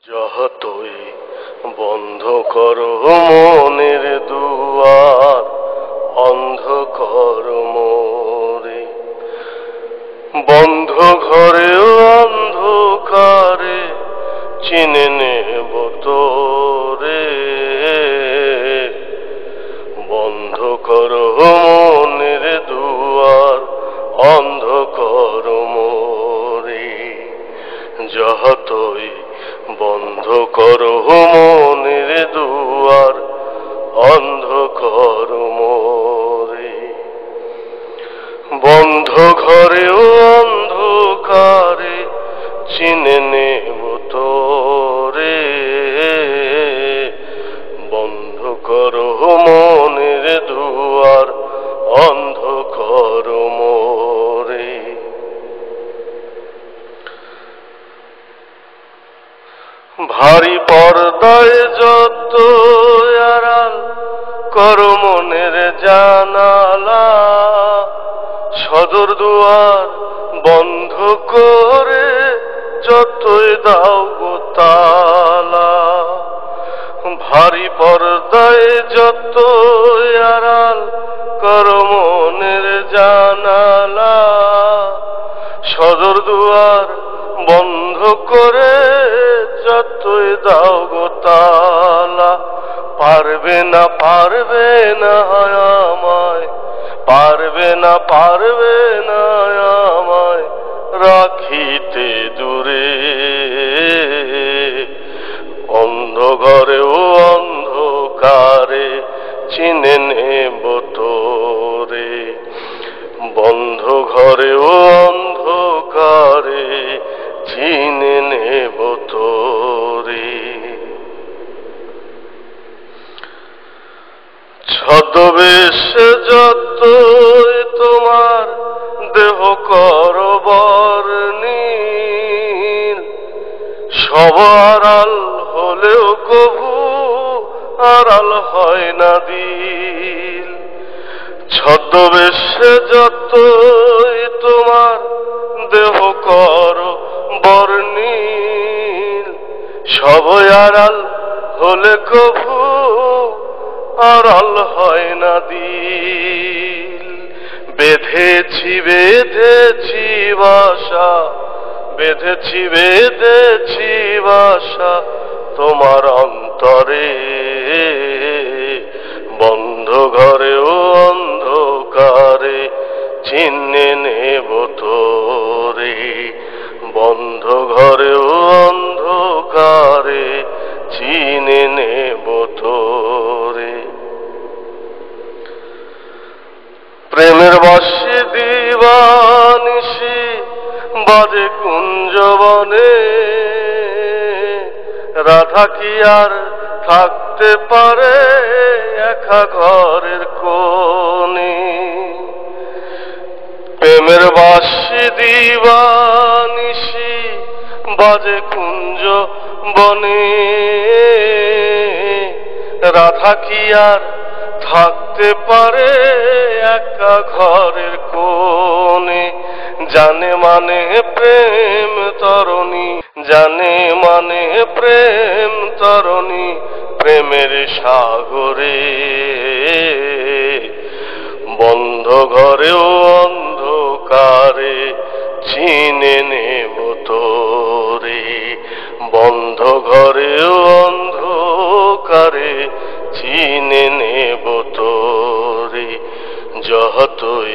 যতই বন্ধ করো মনের দুয়ার, অন্ধ করো মোরে। বন্ধ ঘরেও অন্ধকারে চিনে নেব তোরে। বন্ধ করো মনের দুয়ার, অন্ধ করো মোরে। যতই বন্ধ করো মনের দুয়ার, অন্ধ করো মোরে। বন্ধ ঘরেও অন্ধকারে চিনে নেব তোরে। বন্ধ করো মনের দুয়ার, অন্ধ করো মোরে। ভারী পর্দায় যত আড়াল করো মনের জানালা, সদর দুয়ার বন্ধ করে যতই দাও গো তালা। ভারী পর্দায় যত আড়াল করো মনের জানালা, সদর দুয়ার বন্ধ করে যতই দাও গো তালা। পারবে না আমায়, পারবে না আমায় রাখিতে দূরে। অন্ধ ঘরেও অন্ধকারে চিনে নেব তোরে। বন্ধ ঘরেও অন্ধকারে চিনে নেব তোরে। ছদ্মবেশে যতই তোমার দেহ করো বর্ণিল, সব আড়াল হলেও কভু আড়াল হয় না দিল। ছদ্মবেশে যতই তোমার দেহ করো বর্ণিল, সব আড়াল হলে কভু আড়াল হয় না দিল। বেঁধেছি বাসা, বেঁধেছি বাসা তোমার অন্তরে। বন্ধ ঘরেও অন্ধকারে চিনে নেব তোরে। বন্ধ ঘরেও অন্ধকারে চিনে নেব তোরে। প্রেমের বাঁশি দিবানিশি বাজে কুঞ্জবনে, রাধা কি আর থাকতে পারে একা ঘরের কোণে। প্রেমের বাঁশি দিবানিশি বাজে কুঞ্জবনে, রাধা কি আর থাকতে পারে একা ঘরের কোণে। জানে মানে প্রেম তরণী, জানে মানে প্রেম তরণী প্রেমের সাগরে। বন্ধ ঘরেও অন্ধকারে চিনে নেব তোরে। বন্ধ ঘরেও অন্ধকারে চিনে নেব তোরে। যতই